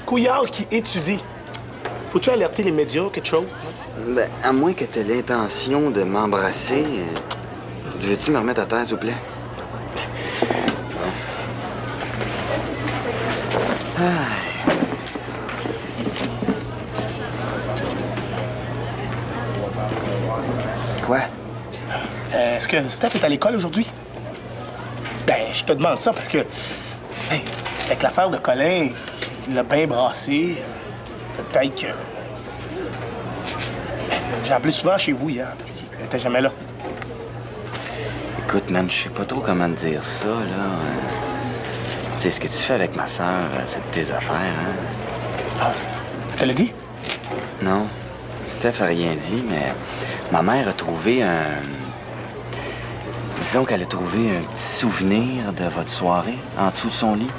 Couillard qui étudie. Faut-tu alerter les médias, quelque chose? Ben, à moins que tu aies l'intention de m'embrasser, veux-tu me remettre à terre, s'il vous plaît? Bon. Quoi? Est-ce que Steph est à l'école aujourd'hui? Ben, je te demande ça parce que, hey, avec l'affaire de Colin, il l'a bien brassé. Peut-être que... J'ai appelé souvent chez vous hier, puis elle était jamais là. Écoute, man, je sais pas trop comment te dire ça, là. Tu sais, ce que tu fais avec ma sœur, c'est de tes affaires, hein? Ah, elle te l'a dit? Non. Steph a rien dit, mais ma mère a trouvé un... Disons qu'elle a trouvé un petit souvenir de votre soirée en dessous de son lit.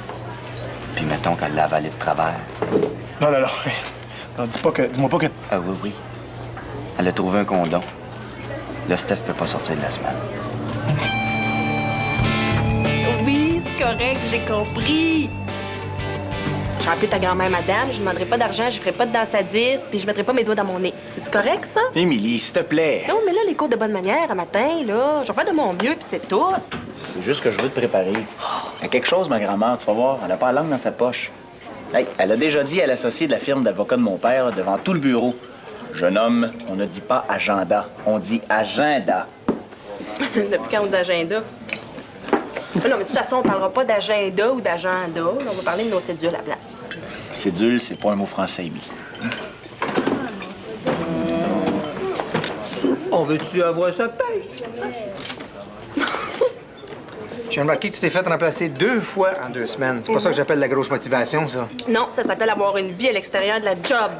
Puis mettons qu'elle l'a avalé de travers. Non, non, non. Non, dis-moi pas que... Ah oui, oui. Elle a trouvé un condom. Là, Steph peut pas sortir de la semaine. Oui, c'est correct, j'ai compris. J'ai appelé ta grand-mère, madame, je lui demanderai pas d'argent, je ferai pas de danse à 10, puis je mettrai pas mes doigts dans mon nez. C'est-tu correct, ça? Émilie, s'il te plaît. Non, mais là, les cours de bonne manière, un matin, là, je vais faire de mon mieux, puis c'est tout. C'est juste que je veux te préparer. Il y a quelque chose, ma grand-mère, tu vas voir. Elle a pas la langue dans sa poche. Hey, elle a déjà dit à l'associé de la firme d'avocats de mon père devant tout le bureau. Jeune homme, on ne dit pas agenda, on dit agenda. Depuis quand on dit agenda? Non, mais de toute façon, on parlera pas d'agenda ou d'agenda. On va parler de nos cédules à la place. Cédule, c'est pas un mot français, Émilie. On veut-tu avoir sa pêche? J'ai remarqué que tu t'es fait remplacer 2 fois en 2 semaines. C'est pas ça que j'appelle la grosse motivation, ça. Non, ça s'appelle avoir une vie à l'extérieur de la job.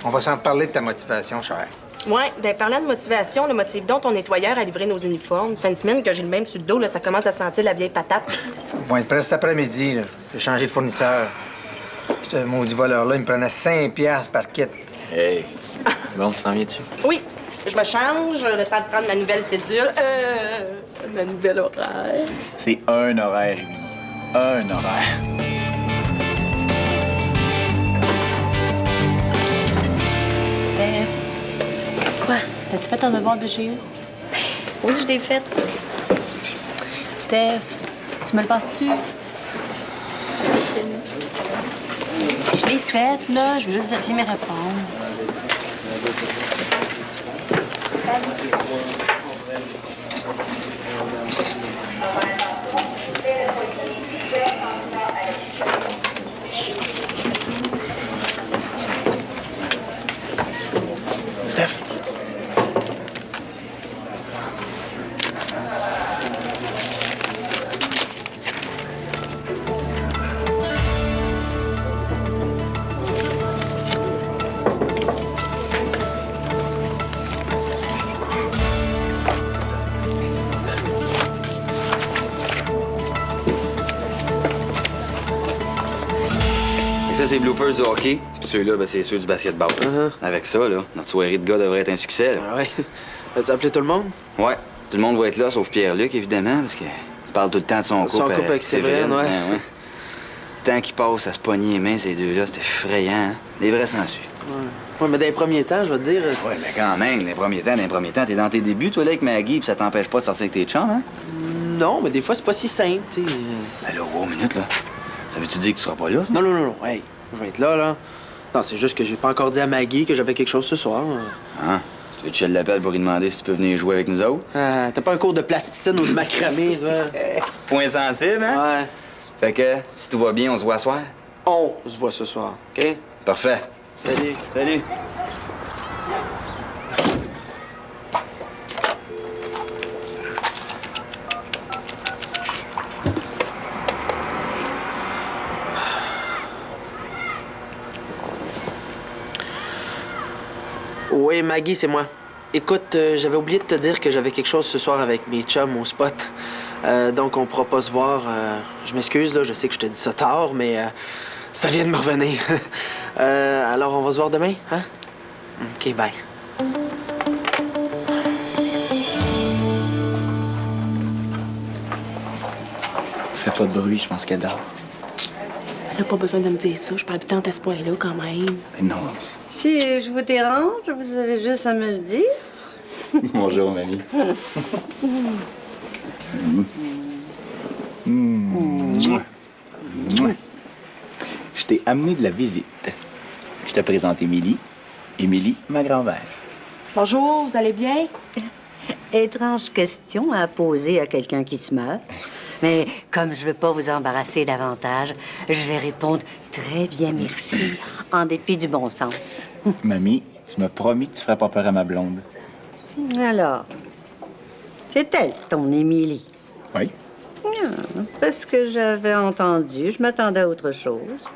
On va s'en parler de ta motivation, cher. Ouais, bien, parlant de motivation, le motive donc ton nettoyeur à livrer nos uniformes. Ça fait une semaine que j'ai le même sur le dos, là, ça commence à sentir la vieille patate. Ils vont être prêts cet après-midi, là. J'ai changé de fournisseur. Ce maudit voleur-là, il me prenait 5 piastres par kit. Hey. Bon, tu t'en viens-tu? Oui, je me change, le temps de prendre ma nouvelle cédule. Ma nouvelle horaire. C'est un horaire, Émilie. Un horaire. Steph. Quoi? T'as-tu fait ton devoir de géo? Oui, je l'ai faite. Steph, tu me le passes-tu? Je l'ai faite, là. Je veux juste vérifier mes réponses. Steph? Ça, c'est les bloopers du hockey. Puis ceux-là, ben, c'est ceux du basketball. Avec ça, là, notre soirée de gars devrait être un succès, là. Ah ouais? As-tu appelé tout le monde? Ouais. Tout le monde va être là, sauf Pierre-Luc, évidemment, parce qu'il parle tout le temps de son couple. Son couple avec Séverine, ouais. Ouais. Le temps qu'il passe à se pogner les mains, ces deux-là, c'est effrayant, hein? Des vrais sangsues. Ouais, mais dans les premiers temps, je vais te dire... Ouais, mais quand même, dans les premiers temps, t'es dans tes débuts, toi, là, avec Maggie, puis ça t'empêche pas de sortir avec tes chums, hein? Non, mais des fois, c'est pas si simple, tu sais. Ben là, wow, minute, là. Ça veut-tu dire que tu seras pas là? Non, non, non, non. Hey, je vais être là, là. Non, c'est juste que j'ai pas encore dit à Maggie que j'avais quelque chose ce soir. Hein? Tu veux que je l'appelle pour lui demander si tu peux venir jouer avec nous autres? T'as pas un cours de plasticine ou de macramé, toi? Point sensible, hein? Ouais. Fait que, si tout va bien, on se voit ce soir? On se voit ce soir, OK? Parfait. Salut. Salut. Oui, Maggie, c'est moi. Écoute, j'avais oublié de te dire que j'avais quelque chose ce soir avec mes chums au spot. Donc, on pourra pas se voir. Je m'excuse, là, je sais que je te dis ça tard, mais ça vient de me revenir. Alors, on va se voir demain, hein? OK, bye. Fais pas de bruit, je pense qu'elle dort. T'as pas besoin de me dire ça. Je suis pas habitante à ce point-là, quand même. Mais non. Si je vous dérange, vous avez juste à me le dire. Bonjour, mamie. Je t'ai amené de la visite. Je te présente Émilie. Émilie, ma grand-mère. Bonjour, vous allez bien? Étrange question à poser à quelqu'un qui se meurt. Mais comme je veux pas vous embarrasser davantage, je vais répondre très bien merci, en dépit du bon sens. Mamie, tu m'as promis que tu ferais pas peur à ma blonde. Alors, c'est elle, ton Émilie. Oui. Ah, parce que j'avais entendu, je m'attendais à autre chose.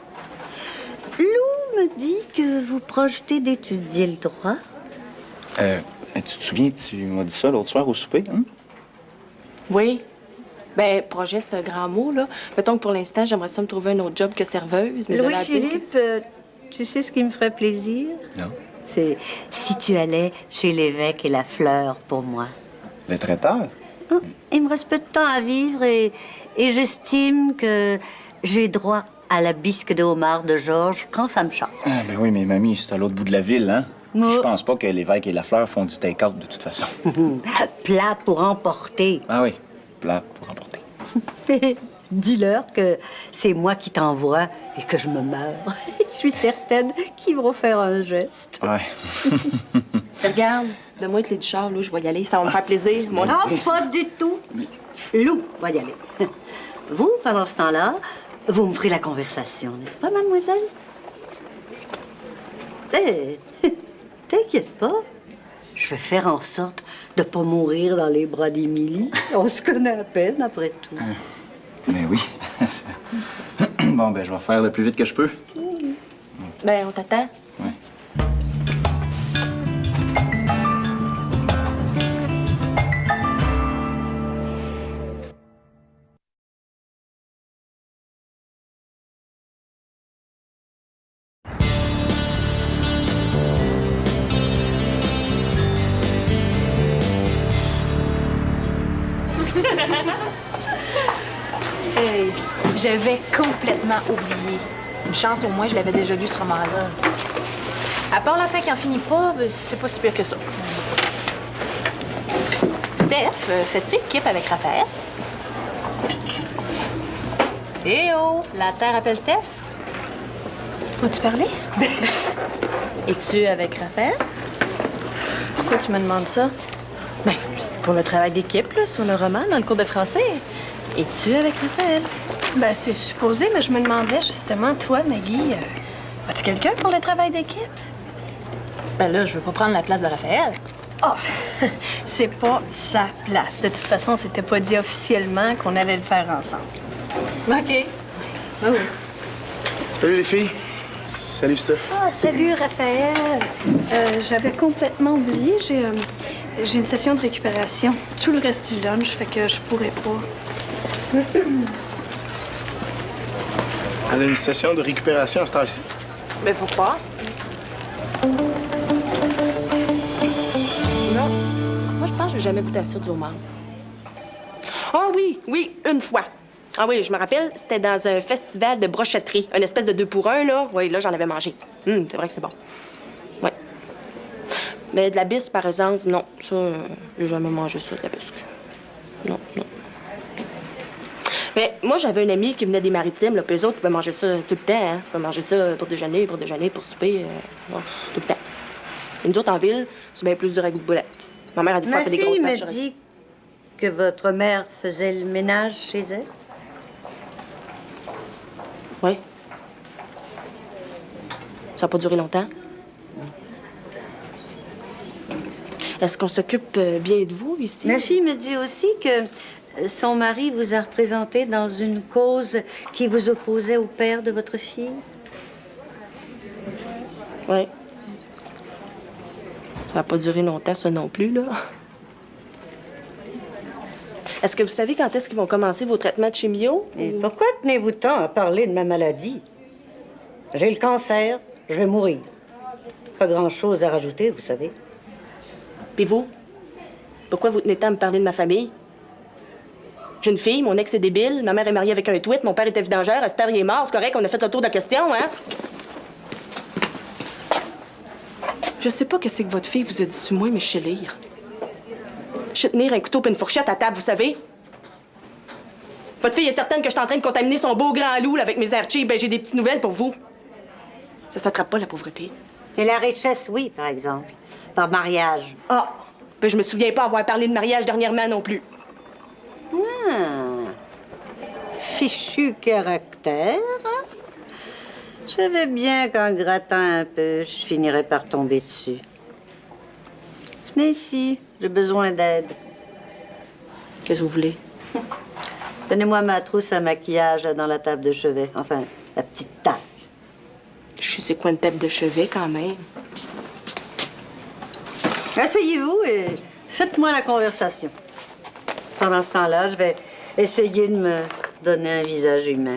Lou me dit que vous projetez d'étudier le droit. Tu te souviens, tu m'as dit ça l'autre soir au souper, hein? Oui. Ben, projet, c'est un grand mot, là. Mettons que pour l'instant, j'aimerais ça me trouver un autre job que serveuse. Mais de là à dire que- Louis-Philippe, tu sais ce qui me ferait plaisir? Non. C'est si tu allais chez l'évêque et la fleur pour moi. Le traiteur? Hein? Il me reste peu de temps à vivre et j'estime que j'ai droit à la bisque de homard de Georges quand ça me chante. Ah, ben oui, mais mamie, c'est à l'autre bout de la ville, hein? Moi- Je pense pas que l'évêque et la fleur font du take-out de toute façon. Plat pour emporter. Ah oui, plat pour emporter. Dis-leur que c'est moi qui t'envoie et que je me meurs. Je suis certaine qu'ils vont faire un geste. Ouais. Regarde, donne-moi les clés du char, là, je vais y aller. Ça va me faire plaisir. Moi, Non, pas du tout. Lou va y aller. Vous, pendant ce temps-là, vous me ferez la conversation, n'est-ce pas, mademoiselle? T'inquiète pas. Je vais faire en sorte de pas mourir dans les bras d'Émilie. On se connaît à peine, après tout. Mais oui. Bon, ben, je vais faire le plus vite que je peux. Ben, on t'attend. Ouais. Hey, j'avais complètement oublié. Une chance, au moins, je l'avais déjà lu, ce roman-là. À part la fin qui en finit pas, ben, c'est pas si pire que ça. Steph, fais-tu équipe avec Raphaël? Eh oh! La Terre appelle Steph? Vas-tu parler? Es-tu avec Raphaël? Pourquoi tu me demandes ça? Ben, pour le travail d'équipe, là, sur le roman, dans le cours de français. Es-tu avec Raphaël? Ben, c'est supposé, mais je me demandais justement, toi, Maggie, as-tu quelqu'un pour le travail d'équipe? Ben là, je veux pas prendre la place de Raphaël. Oh, c'est pas sa place. De toute façon, c'était pas dit officiellement qu'on allait le faire ensemble. OK. Ah oui. Salut les filles. Salut Steph. Ah, salut, Raphaël. J'avais complètement oublié. J'ai une session de récupération. Tout le reste du lunch, fait que je pourrais pas. Elle a une session de récupération à cette heure-ci. Ben, faut pas. Non. Moi, je pense que j'ai jamais goûté à ça du homard. Ah oui, oui, une fois. Ah oui, je me rappelle, c'était dans un festival de brochetterie. Une espèce de 2 pour 1, là. Oui, là, j'en avais mangé. C'est vrai que c'est bon. Oui. Mais de la bisque, par exemple, non. Ça, j'ai jamais mangé ça, de la bisque. Non, non. Mais moi, j'avais une amie qui venait des Maritimes, là, puis eux autres pouvaient manger ça tout le temps, hein. Ils pouvaient manger ça pour déjeuner, pour souper, tout le temps. Et nous autres, en ville, c'est bien plus du ragoût de boulette. Ma mère a des fois Ma fait des grosses fille me batches de ragoût. dit que votre mère faisait le ménage chez elle. Oui. Ça n'a pas duré longtemps. Est-ce qu'on s'occupe bien de vous ici? Ma fille me dit aussi que son mari vous a représenté dans une cause qui vous opposait au père de votre fille. Oui. Ça n'a pas duré longtemps, ça non plus, là. Est-ce que vous savez quand est-ce qu'ils vont commencer vos traitements de chimio? Et pourquoi tenez-vous tant à parler de ma maladie? J'ai le cancer, je vais mourir. Pas grand-chose à rajouter, vous savez. Puis vous? Pourquoi vous tenez tant à me parler de ma famille? J'ai une fille, mon ex est débile, ma mère est mariée avec un tweet, mon père était vidangeur, Esther il est mort, c'est correct, on a fait le tour de la question, hein? Je sais pas qu'est-ce que votre fille vous a dit sur moi, mais je sais lire. Je sais tenir un couteau et une fourchette à table, vous savez? Votre fille est certaine que je suis en train de contaminer son beau grand loup là, avec mes airs cheap. Ben, j'ai des petites nouvelles pour vous. Ça s'attrape pas, la pauvreté. Et la richesse, oui, par exemple. Par mariage. Ah! Ben, je me souviens pas avoir parlé de mariage dernièrement non plus. Ah. Fichu caractère, hein? Je savais bien qu'en grattant un peu, je finirais par tomber dessus. Venez ici, j'ai besoin d'aide. Qu'est-ce que vous voulez? Donnez-moi ma trousse à maquillage dans la table de chevet. Enfin, la petite table. Je sais c'est quoi une table de chevet, quand même. Asseyez-vous et faites-moi la conversation. Pendant ce temps-là, je vais essayer de me donner un visage humain.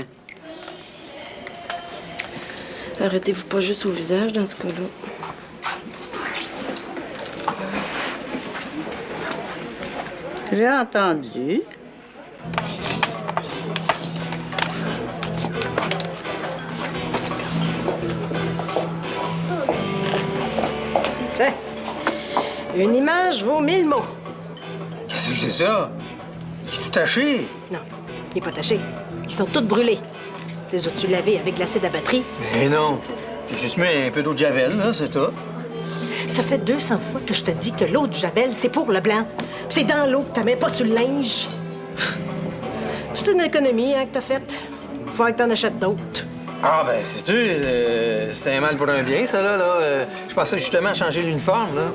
Arrêtez-vous pas juste au visage dans ce cas-là. J'ai entendu. Tiens, une image vaut 1000 mots. Qu'est-ce que c'est ça? Il est tout taché. Non, il n'est pas taché. Ils sont tous brûlés. Les as-tu lavés avec de l'acide à batterie? Mais non. J'ai juste mis un peu d'eau de javel, là, c'est tout. Ça fait 200 fois que je te dis que l'eau de Javel, c'est pour le blanc. C'est dans l'eau que tu mets pas sur le linge. C'est une économie hein, que t'as faite. Faut que t'en achètes d'autres. Ah, ben, sais-tu, c'était un mal pour un bien, ça, là. Je pensais justement à changer l'uniforme, là.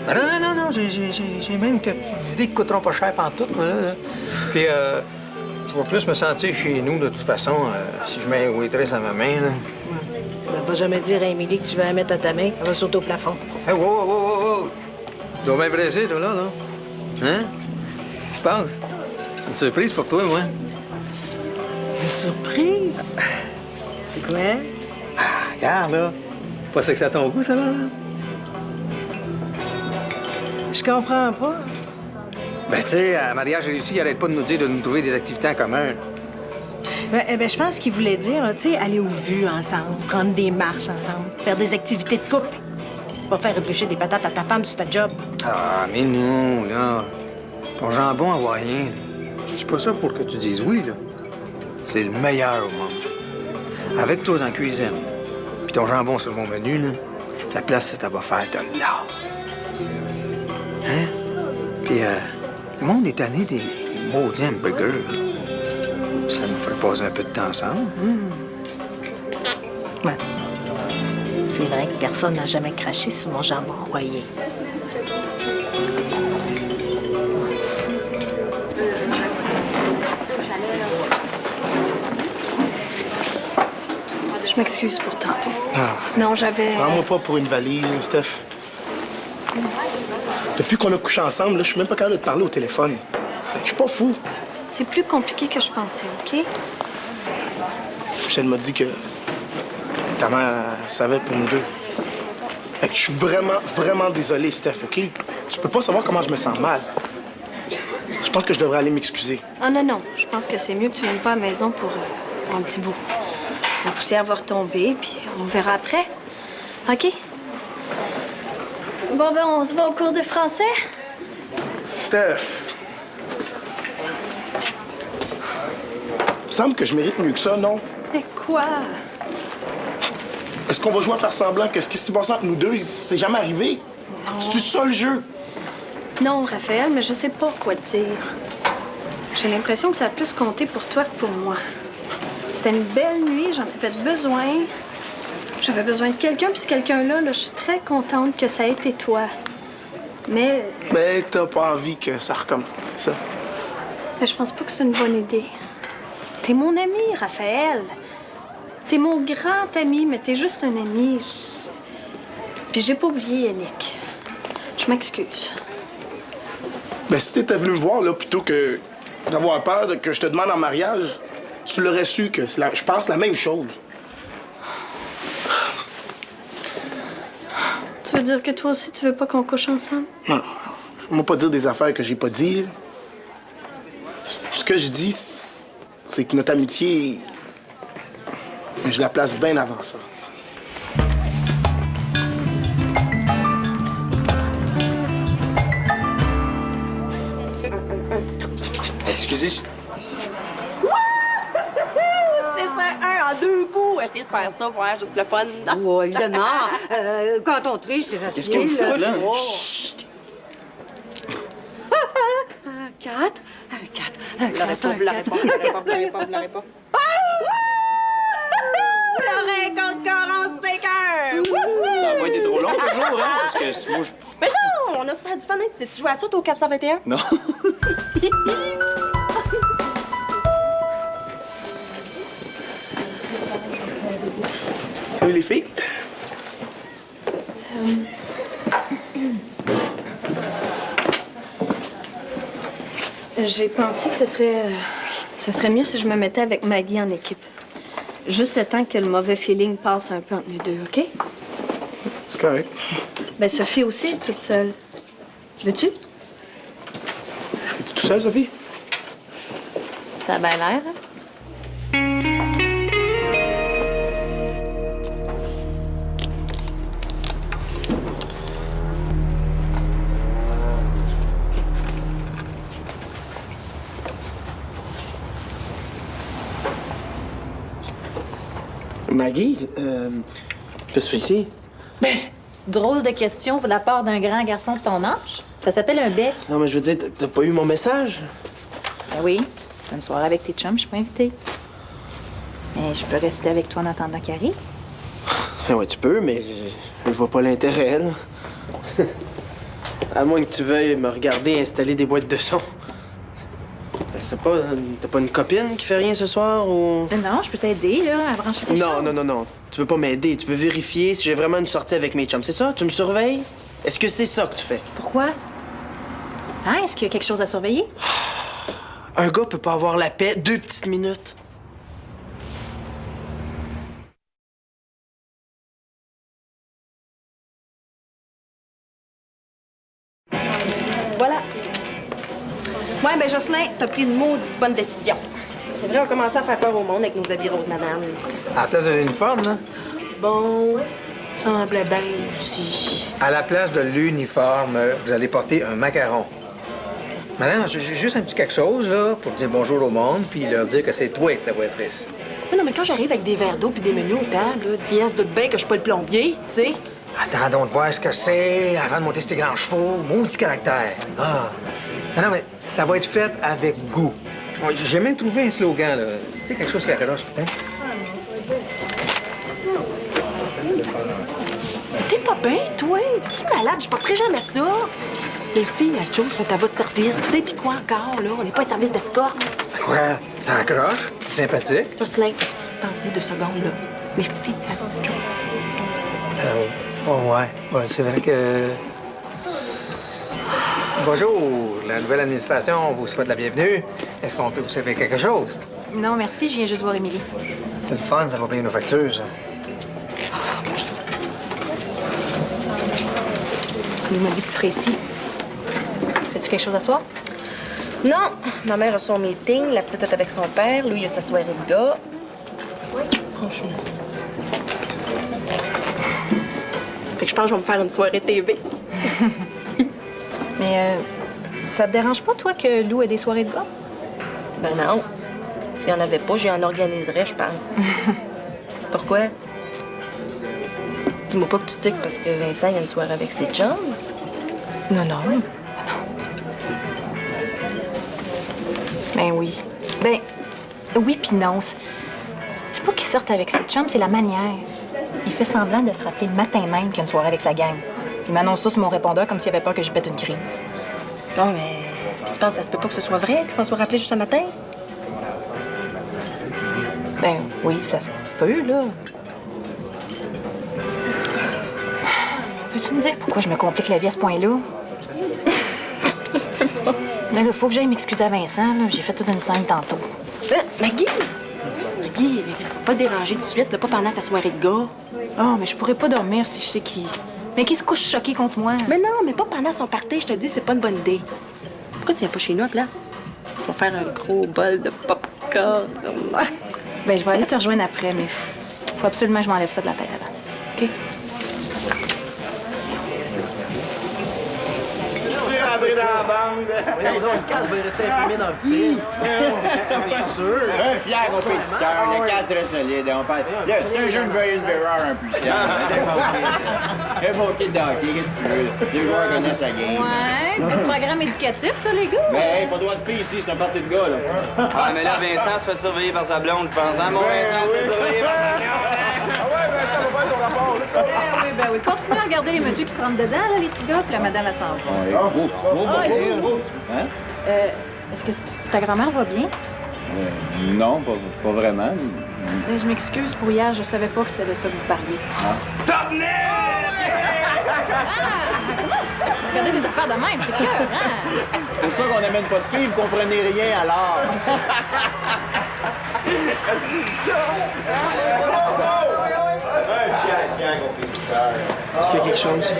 Ben non, j'ai même quelques petites idées qui coûteront pas cher pantoute, moi, là. Puis, je vais plus me sentir chez nous, de toute façon, si je mets un waitress à ma main, là. Ben, va jamais dire à Émilie que tu veux la mettre à ta main. Elle va sauter au plafond. Hey, wow! Tu dois bien presser, toi, là. Hein? Qu'est-ce qui se passe? Une surprise pour toi, moi. Une surprise? C'est quoi? Ah, regarde, là. Pas sexy à ton goût, ça, là? Je comprends pas. Ben, tu sais, à mariage réussi, il arrête pas de nous dire de nous trouver des activités en commun. Ben, je pense qu'il voulait dire, tu sais, aller aux vues ensemble, prendre des marches ensemble, faire des activités de couple. Pas faire éplucher des patates à ta femme sur ta job. Ah, mais non, là. Ton jambon hawaïen, je dis pas ça pour que tu dises oui, là. C'est le meilleur au monde. Avec toi dans la cuisine, puis ton jambon sur mon menu, là, la place, ça va faire de l'art. Hein? Puis, le monde est tanné des maudits hamburgers, là. Ça nous ferait passer un peu de temps ensemble. Ouais. C'est vrai que personne n'a jamais craché sur mon jambon envoyé. Je m'excuse pour tantôt. Ah. Non, j'avais... Prends-moi pas pour une valise, Steph. Depuis qu'on a couché ensemble, là, je suis même pas capable de te parler au téléphone. Je suis pas fou. C'est plus compliqué que je pensais, OK? Michel m'a dit que ta mère elle savait pour nous deux. Fait que je suis vraiment désolé, Steph, OK? Tu peux pas savoir comment je me sens mal. Je pense que je devrais aller m'excuser. Ah non. Je pense que c'est mieux que tu viennes pas à la maison pour un petit bout. La poussière va retomber, puis on verra après. OK? Bon, ben, on se voit au cours de français? Steph. Il me semble que je mérite mieux que ça, non? Mais quoi? Est-ce qu'on va jouer à faire semblant que ce qui s'est passé entre nous deux, c'est jamais arrivé? C'est-tu ça le jeu? Non, Raphaël, mais je sais pas quoi te dire. J'ai l'impression que ça a plus compté pour toi que pour moi. C'était une belle nuit, j'en avais besoin. J'avais besoin de quelqu'un, puis ce quelqu'un-là, je suis très contente que ça ait été toi. Mais t'as pas envie que ça recommence, c'est ça? je pense pas que c'est une bonne idée. T'es mon ami, Raphaël. T'es mon grand ami, mais t'es juste un ami. Puis j'ai pas oublié Yannick. Je m'excuse. Ben, si t'étais venu me voir, là, plutôt que d'avoir peur que je te demande en mariage, tu l'aurais su que je pense la même chose. Tu veux dire que toi aussi, tu veux pas qu'on couche ensemble? Non, faut pas dire des affaires que j'ai pas dit. Ce que je dis, c'est que notre amitié, je la place bien avant ça. Excusez. C'est ça, un en 2 coups. Essayez de faire ça pour avoir juste le fun. Oui, évidemment. Quand on triche, c'est facile. Qu'est-ce que vous faites là? Chut! Un 4, un 4, un 4, un 4. Vous l'aurez pas. J'aurais contre 45 heures! Ça a pas été trop long, toujours, hein? Parce que moi, je... Mais non, on a super du fun. Tu joues à ça, au 421? Non. Salut les filles. J'ai pensé que ce serait mieux si je me mettais avec Maggie en équipe. Juste le temps que le mauvais feeling passe un peu entre nous deux, OK? C'est correct. Ben, Sophie aussi est toute seule. Veux-tu? T'es tout seul, Sophie? Ça a bien l'air, hein? Maggie, qu'est-ce que tu fais ici? Drôle de question de la part d'un grand garçon de ton âge. Ça s'appelle un bec. Non, mais je veux dire, t'as pas eu mon message? Ben oui, une soirée avec tes chums, je suis pas invitée. Mais je peux rester avec toi en attendant qu'il arrive. Ben ouais, tu peux, mais je vois pas l'intérêt, là. À moins que tu veuilles me regarder installer des boîtes de son. C'est pas... T'as pas une copine qui fait rien ce soir, ou... Non, je peux t'aider, là, à brancher tes Non, choses. non, non, non. Tu veux pas m'aider. Tu veux vérifier si j'ai vraiment une sortie avec mes chums. C'est ça? Tu me surveilles? Est-ce que c'est ça que tu fais? Pourquoi? Hein? Est-ce qu'il y a quelque chose à surveiller? Un gars peut pas avoir la paix 2 petites minutes. Voilà. Ouais, ben Jocelyn, t'as pris une maudite bonne décision. C'est vrai, on commençait à faire peur au monde avec nos habits rose madame. À la place de l'uniforme, là? Bon, semblait bien aussi. À la place de l'uniforme, vous allez porter un macaron. Madame, j'ai juste un petit quelque chose, là, pour dire bonjour au monde, puis leur dire que c'est toi, la boîtrice. Mais non, mais quand j'arrive avec des verres d'eau puis des menus au table, là, de liesse de bain que je suis pas le plombier, tu sais. Attendons de voir ce que c'est avant de monter ces grands chevaux. Maudit caractère. Ah. Non, mais ça va être fait avec goût. J'ai même trouvé un slogan, là. Tu sais, quelque chose qui accroche. Hein? T'es pas bien, toi? T'es-tu malade? Je porterai jamais ça. Les filles à Joe sont à votre service, tu sais, puis quoi encore, là? On n'est pas un service d'escorte. Quoi? Ça accroche? C'est sympathique? Jocelyn, pense-y 2 secondes, là. Les filles à Joe. Oh, ouais, c'est vrai que... Bonjour, la nouvelle administration vous souhaite la bienvenue. Est-ce qu'on peut vous servir quelque chose? Non, merci, je viens juste voir Émilie. C'est le fun, ça va payer nos factures, ça. Il m'a dit que tu serais ici. Fais-tu quelque chose à soir? Non, ma mère a son meeting, la petite est avec son père, lui, il a sa soirée de gars. Franchement. Fait que je pense que je vais me faire une soirée TV. Mais ça te dérange pas, toi, que Lou ait des soirées de gars? Ben non. S'il n'y en avait pas, j'y en organiserais, je pense. Pourquoi? Dis-moi pas que tu tiques parce que Vincent, il a une soirée avec ses chums. Non, non. Non. Ben oui. Ben, oui puis non. C'est pas qu'il sorte avec ses chums, c'est la manière. Il fait semblant de se rappeler le matin même qu'il y a une soirée avec sa gang. Il m'annonce ça sur mon répondeur comme s'il avait peur que je pète une crise. Non, mais... Puis tu penses que ça se peut pas que ce soit vrai, qu'il s'en soit rappelé juste ce matin? Ben oui, ça se peut, là. Peux-tu me dire pourquoi je me complique la vie à ce point-là? Je sais pas. Là, il faut que j'aille m'excuser à Vincent, là. J'ai fait toute une scène tantôt. Maggie! Maggie, faut pas le déranger tout de suite, là, pas pendant sa soirée de gars. Ah, mais je pourrais pas dormir si je sais qui... Mais qui se couche choqué contre moi? Mais non, mais pas pendant son party, je te dis, c'est pas une bonne idée. Pourquoi tu viens pas chez nous à place? Je vais faire un gros bol de popcorn. Ben, je vais aller te rejoindre après, mais faut absolument que je m'enlève ça de la tête avant. OK? Rentrer dans la bande. Voyons donc, le casque va rester imprimé dans la vitrine. C'est sûr. Un fier compétiteur, le cadre très solide. On parle. C'est un jeune Brian Berard impuissant. Un bon kid de hockey, qu'est-ce que tu veux? Les joueurs connaissent la game. Ouais, le programme éducatif, ça, les gars? Ben, hey, pas droit de filles ici, c'est un party de gars, là. Ah, mais là, Vincent se fait surveiller par sa blonde, je pense. Hein, mon Vincent se fait surveiller par sa blonde. Ben oui. Continuez à regarder les messieurs qui se rentrent dedans, là, les petits gars, puis la madame, elle s'en va. Hein? Est-ce que ta grand-mère va bien? Non, pas vraiment. Je m'excuse pour hier, je savais pas que c'était de ça que vous parliez. Regardez des affaires de même, c'est cœur, hein? C'est pour ça qu'on n'amène pas de filles, vous comprenez rien, alors. Est-ce qu'il y a quelque chose?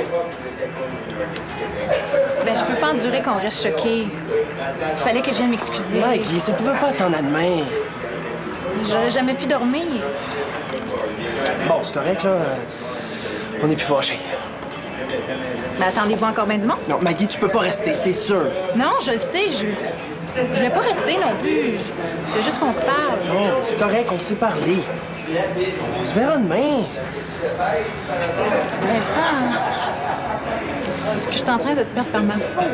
Ben, je peux pas endurer qu'on reste choqué. Fallait que je vienne m'excuser. Maggie, ça pouvait pas attendre à demain. J'aurais jamais pu dormir. Bon, c'est correct, là. On est plus fâchés. Mais attendez-vous encore bien du monde? Non, Maggie, tu peux pas rester, c'est sûr. Non, je le sais, je voulais pas rester non plus. Je veux juste qu'on se parle. Non, c'est correct, on s'est parlé. On se verra demain. Vincent, est-ce que je suis en train de te perdre par ma faute?